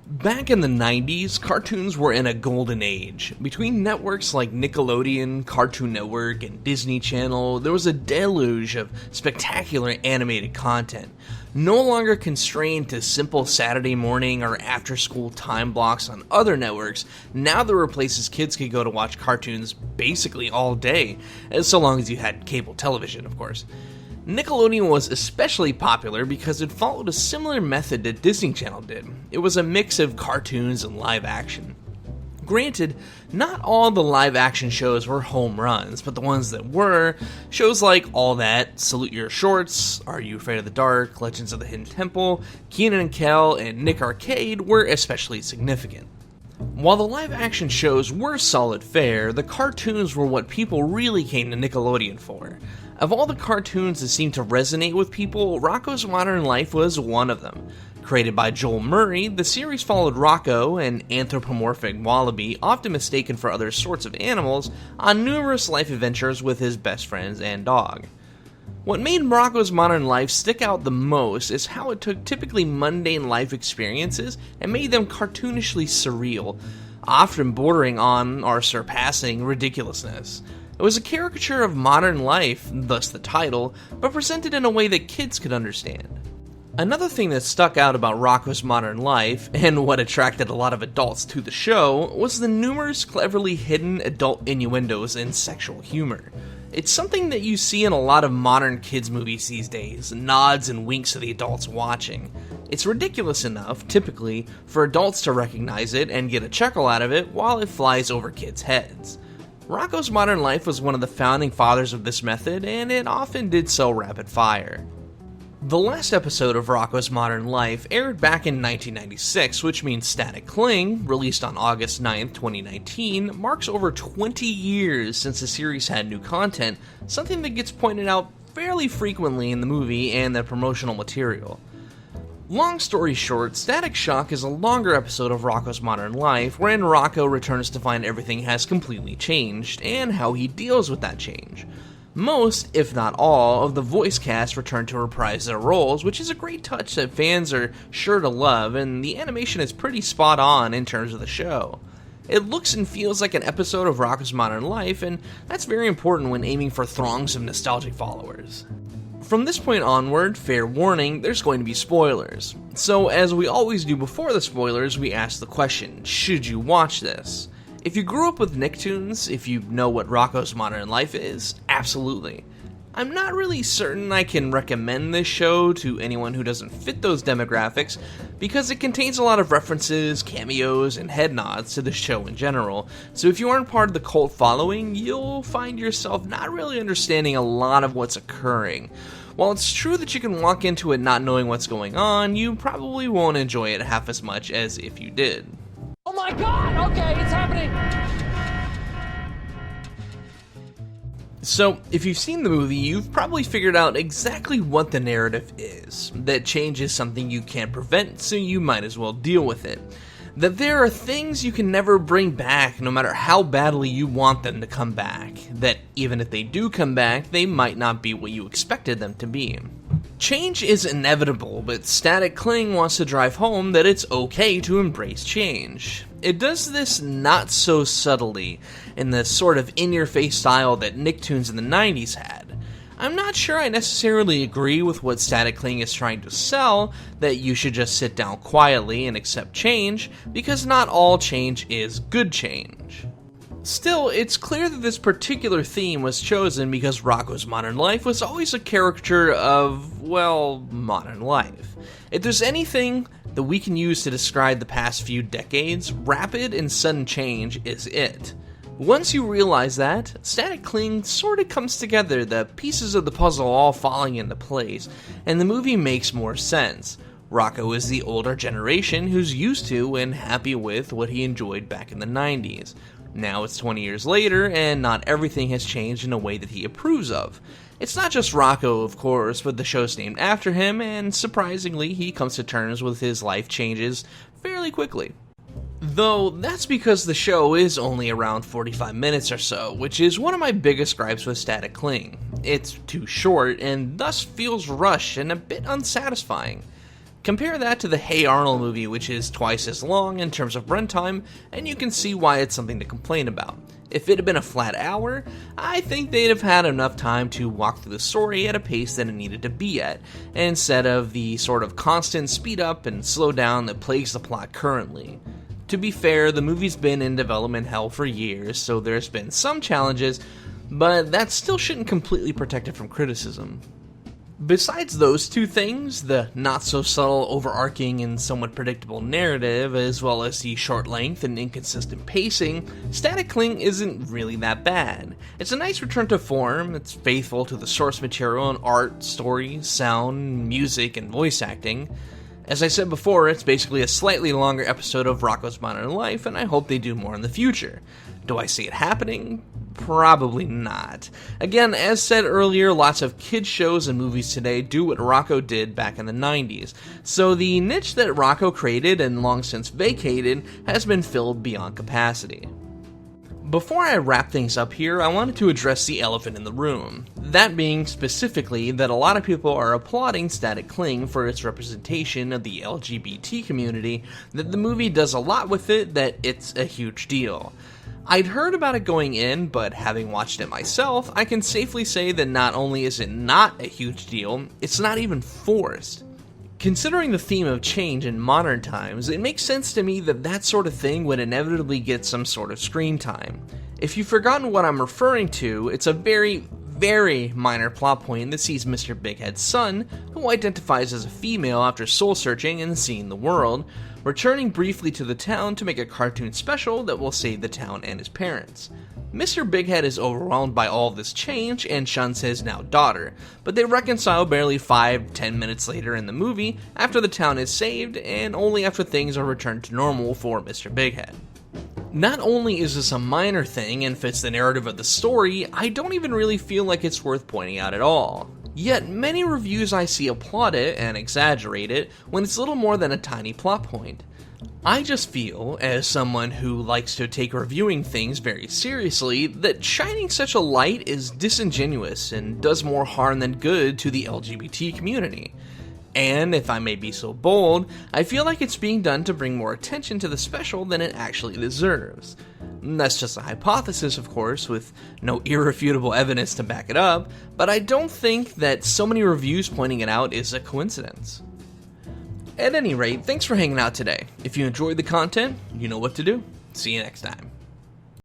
Back in the 90s, cartoons were in a golden age. Between networks like Nickelodeon, Cartoon Network, and Disney Channel, there was a deluge of spectacular animated content. No longer constrained to simple Saturday morning or after-school time blocks on other networks, now there were places kids could go to watch cartoons basically all day, so long as you had cable television, of course. Nickelodeon was especially popular because it followed a similar method that Disney Channel did. It was a mix of cartoons and live action. Granted, not all the live action shows were home runs, but the ones that were, shows like All That, Salute Your Shorts, Are You Afraid of the Dark, Legends of the Hidden Temple, Kenan and Kel, and Nick Arcade were especially significant. While the live action shows were solid fare, the cartoons were what people really came to Nickelodeon for. Of all the cartoons that seemed to resonate with people, Rocko's Modern Life was one of them. Created by Joel Murray, the series followed Rocko, an anthropomorphic wallaby often mistaken for other sorts of animals, on numerous life adventures with his best friends and dog. What made Rocko's Modern Life stick out the most is how it took typically mundane life experiences and made them cartoonishly surreal, often bordering on or surpassing ridiculousness. It was a caricature of modern life, thus the title, but presented in a way that kids could understand. Another thing that stuck out about Rocko's Modern Life, and what attracted a lot of adults to the show, was the numerous cleverly hidden adult innuendos and sexual humor. It's something that you see in a lot of modern kids' movies these days, nods and winks to the adults watching. It's ridiculous enough, typically, for adults to recognize it and get a chuckle out of it while it flies over kids' heads. Rocko's Modern Life was one of the founding fathers of this method, and it often did so rapid fire. The last episode of Rocko's Modern Life aired back in 1996, which means Static Cling, released on August 9, 2019, marks over 20 years since the series had new content, something that gets pointed out fairly frequently in the movie and the promotional material. Long story short, Static Shock is a longer episode of Rocko's Modern Life, wherein Rocko returns to find everything has completely changed, and how he deals with that change. Most, if not all, of the voice cast return to reprise their roles, which is a great touch that fans are sure to love, and the animation is pretty spot on in terms of the show. It looks and feels like an episode of Rocko's Modern Life, and that's very important when aiming for throngs of nostalgic followers. From this point onward, fair warning, there's going to be spoilers. So, as we always do before the spoilers, we ask the question, should you watch this? If you grew up with nicktoons, if you know what Rocko's Modern Life is, absolutely. I'm not really certain I can recommend this show to anyone who doesn't fit those demographics, because it contains a lot of references, cameos, and head nods to the show in general, so if you aren't part of the cult following, you'll find yourself not really understanding a lot of what's occurring. While it's true that you can walk into it not knowing what's going on, you probably won't enjoy it half as much as if you did. Oh my god! Okay, it's happening! So, if you've seen the movie, you've probably figured out exactly what the narrative is. That change is something you can't prevent, so you might as well deal with it. That there are things you can never bring back, no matter how badly you want them to come back. That even if they do come back, they might not be what you expected them to be. Change is inevitable, but Static Cling wants to drive home that it's okay to embrace change. It does this not so subtly, in the sort of in-your-face style that Nicktoons in the 90s had. I'm not sure I necessarily agree with what Static Cling is trying to sell, that you should just sit down quietly and accept change, because not all change is good change. Still, it's clear that this particular theme was chosen because Rocko's Modern Life was always a caricature of, well, modern life. If there's anything that we can use to describe the past few decades, rapid and sudden change is it. Once you realize that, Static Cling sort of comes together, the pieces of the puzzle all falling into place, and the movie makes more sense. Rocko is the older generation who's used to and happy with what he enjoyed back in the 90s. Now it's 20 years later, and not everything has changed in a way that he approves of. It's not just Rocko, of course, but the show's named after him, and surprisingly, he comes to terms with his life changes fairly quickly. Though, that's because the show is only around 45 minutes or so, which is one of my biggest gripes with Static Cling. It's too short, and thus feels rushed and a bit unsatisfying. Compare that to the Hey Arnold movie, which is twice as long in terms of runtime, and you can see why it's something to complain about. If it had been a flat hour, I think they'd have had enough time to walk through the story at a pace that it needed to be at, instead of the sort of constant speed up and slow down that plagues the plot currently. To be fair, the movie's been in development hell for years, so there's been some challenges, but that still shouldn't completely protect it from criticism. Besides those two things, the not-so-subtle, overarching, and somewhat predictable narrative, as well as the short length and inconsistent pacing, Static Cling isn't really that bad. It's a nice return to form, it's faithful to the source material in art, story, sound, music, and voice acting. As I said before, it's basically a slightly longer episode of Rocko's Modern Life, and I hope they do more in the future. Do I see it happening? Probably not. Again, as said earlier, lots of kids shows and movies today do what Rocko did back in the 90s, so the niche that Rocko created and long since vacated has been filled beyond capacity. Before I wrap things up here, I wanted to address the elephant in the room. That being specifically that a lot of people are applauding Static Cling for its representation of the LGBT community, that the movie does a lot with it, that it's a huge deal. I'd heard about it going in, but having watched it myself, I can safely say that not only is it not a huge deal, it's not even forced. Considering the theme of change in modern times, it makes sense to me that that sort of thing would inevitably get some sort of screen time. If you've forgotten what I'm referring to, it's a very minor plot point that sees Mr. Bighead's son, who identifies as a female after soul-searching and seeing the world, returning briefly to the town to make a cartoon special that will save the town and his parents. Mr. Bighead is overwhelmed by all this change and shuns his now daughter, but they reconcile barely 5-10 minutes later in the movie after the town is saved and only after things are returned to normal for Mr. Bighead. Not only is this a minor thing and fits the narrative of the story, I don't even really feel like it's worth pointing out at all. Yet many reviews I see applaud it and exaggerate it when it's little more than a tiny plot point. I just feel, as someone who likes to take reviewing things very seriously, that shining such a light is disingenuous and does more harm than good to the LGBT community. And, if I may be so bold, I feel like it's being done to bring more attention to the special than it actually deserves. That's just a hypothesis, of course, with no irrefutable evidence to back it up, but I don't think that so many reviews pointing it out is a coincidence. At any rate, thanks for hanging out today. If you enjoyed the content, you know what to do. See you next time.